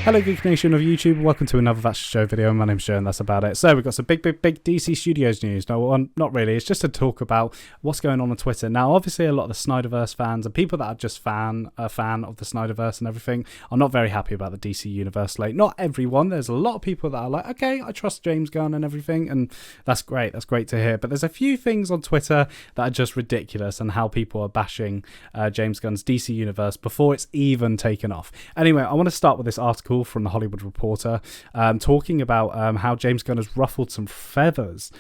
Hello Geek Nation of YouTube, welcome to another That's Show video. My name's Joe and that's about it. So we've got some big DC Studios news. No, not really, it's just to talk about what's going on Twitter. Now obviously a lot of the Snyderverse fans and people that are just a fan of the Snyderverse and everything are not very happy about the DC Universe slate. Not everyone, there's a lot of people that are like, okay, I trust James Gunn and everything, and that's great to hear. But there's a few things on Twitter that are just ridiculous and how people are bashing James Gunn's DC Universe before it's even taken off. Anyway, I want to start with this article from the Hollywood Reporter talking about how James Gunn has ruffled some feathers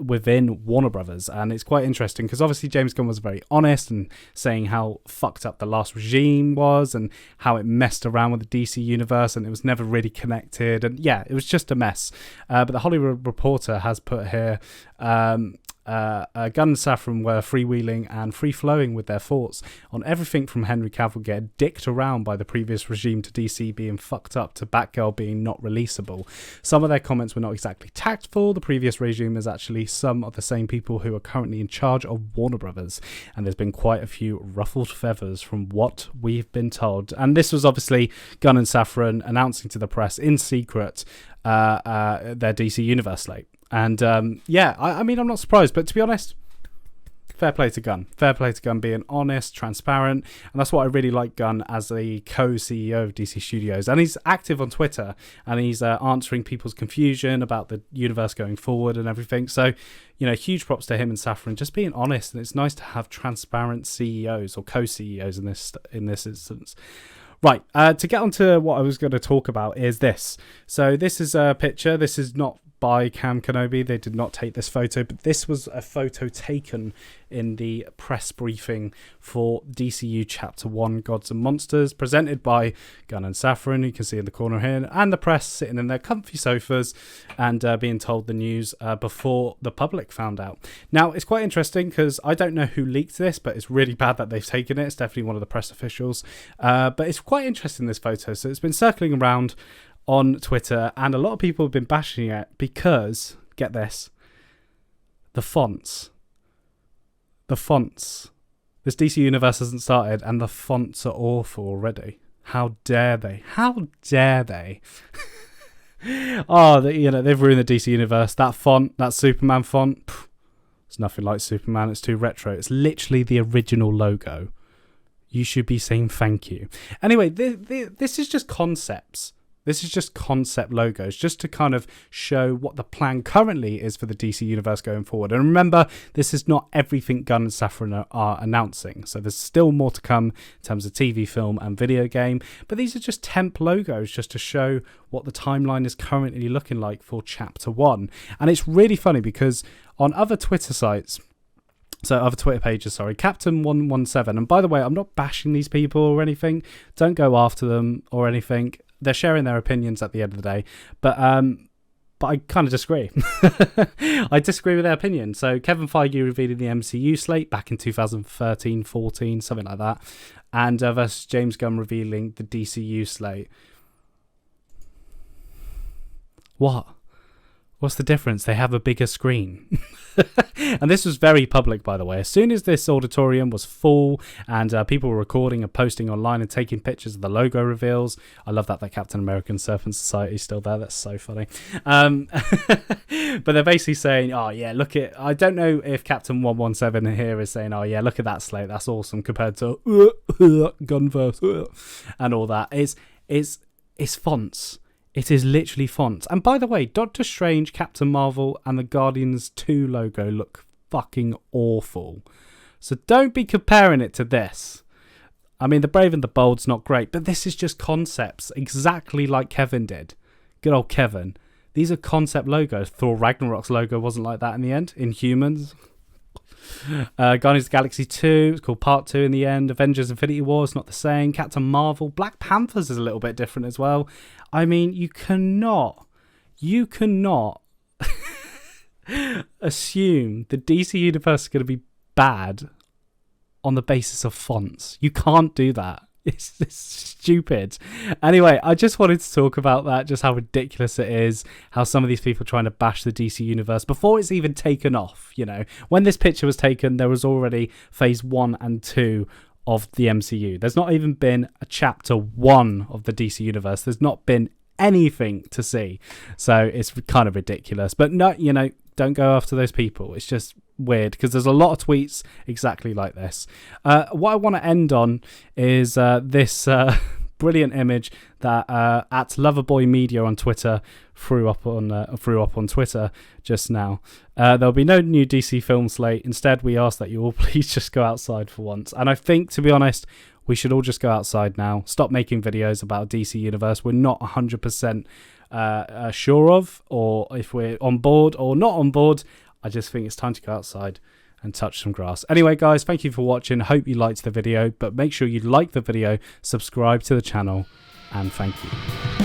within Warner Brothers, and it's quite interesting because obviously James Gunn was very honest and saying how fucked up the last regime was and how it messed around with the DC Universe and it was never really connected, and yeah, it was just a mess. But the Hollywood Reporter has put here Gunn and Safran were freewheeling and free-flowing with their thoughts on everything from Henry Cavill getting dicked around by the previous regime to DC being fucked up to Batgirl being not releasable. Some of their comments were not exactly tactful. The previous regime is actually some of the same people who are currently in charge of Warner Brothers, and there's been quite a few ruffled feathers from what we've been told. And this was obviously Gunn and Safran announcing to the press in secret their DC Universe slate. And I mean, I'm not surprised, but to be honest, fair play to Gunn. Fair play to Gunn being honest, transparent, and that's what I really like Gunn as a co-CEO of DC Studios. And he's active on Twitter, and he's answering people's confusion about the universe going forward and everything. So, you know, huge props to him and Safran just being honest, and it's nice to have transparent CEOs or co-CEOs in this instance. Right, to get on to what I was going to talk about is this. So this is a picture. This is not by Cam Kenobi. They did not take this photo, but this was a photo taken in the press briefing for DCU Chapter 1 Gods and Monsters, presented by Gunn and Safran, you can see in the corner here, and the press sitting in their comfy sofas and being told the news before the public found out. Now, it's quite interesting because I don't know who leaked this, but it's really bad that they've taken it. It's definitely one of the press officials. But it's quite interesting, this photo. So it's been circling around on Twitter, and a lot of people have been bashing it because, get this, the fonts. This DC Universe hasn't started, and the fonts are awful already. How dare they? How dare they? They've ruined the DC Universe. That font, that Superman font, it's nothing like Superman. It's too retro. It's literally the original logo. You should be saying thank you. Anyway, this is just concepts. This is just concept logos, just to kind of show what the plan currently is for the DC Universe going forward. And remember, this is not everything Gunn and Safran are announcing. So there's still more to come in terms of TV, film, and video game. But these are just temp logos just to show what the timeline is currently looking like for Chapter 1. And it's really funny because on other Twitter sites, other Twitter pages, Captain117, and by the way, I'm not bashing these people or anything. Don't go after them or anything. They're sharing their opinions at the end of the day, but I kind of disagree. I disagree with their opinion. So Kevin Feige revealing the MCU slate back in 2013, 14, something like that, and versus James Gunn revealing the DCU slate. What's the difference? They have a bigger screen. And this was very public, by the way. As soon as this auditorium was full and people were recording and posting online and taking pictures of the logo reveals. I love that Captain American Serpent Society is still there. That's so funny. But they're basically saying, oh, yeah, look at... I don't know if Captain 117 here is saying, oh, yeah, look at that slate. That's awesome compared to Gunverse and all that. It's fonts. It is literally fonts. And by the way, Doctor Strange, Captain Marvel, and the Guardians 2 logo look fucking awful. So don't be comparing it to this. I mean, the Brave and the Bold's not great, but this is just concepts, exactly like Kevin did. Good old Kevin. These are concept logos. Thor Ragnarok's logo wasn't like that in the end. Inhumans. Guardians of the Galaxy 2, it's called Part 2 in the end. Avengers Infinity War is not the same. Captain Marvel, Black Panthers is a little bit different as well. I mean, you cannot assume the DC Universe is going to be bad on the basis of fonts. You can't do that. It's stupid. Anyway, I just wanted to talk about that, just how ridiculous it is, how some of these people are trying to bash the DC Universe before it's even taken off, you know. When this picture was taken, there was already phase 1 and 2 of the MCU. There's not even been a chapter 1 of the DC universe. There's not been anything to see. So it's kind of ridiculous. But no, you know, don't go after those people. It's just weird because there's a lot of tweets exactly like this. What I want to end on is this brilliant image that at Loverboy Media on Twitter threw up on Twitter just now. There'll be no new DC film slate. Instead, we ask that you all please just go outside for once. And I think, to be honest, we should all just go outside now. Stop making videos about DC Universe we're not 100% sure of, or if we're on board or not on board. I just think it's time to go outside and touch some grass. Anyway, guys, thank you for watching. Hope you liked the video, but make sure you like the video, subscribe to the channel, and thank you.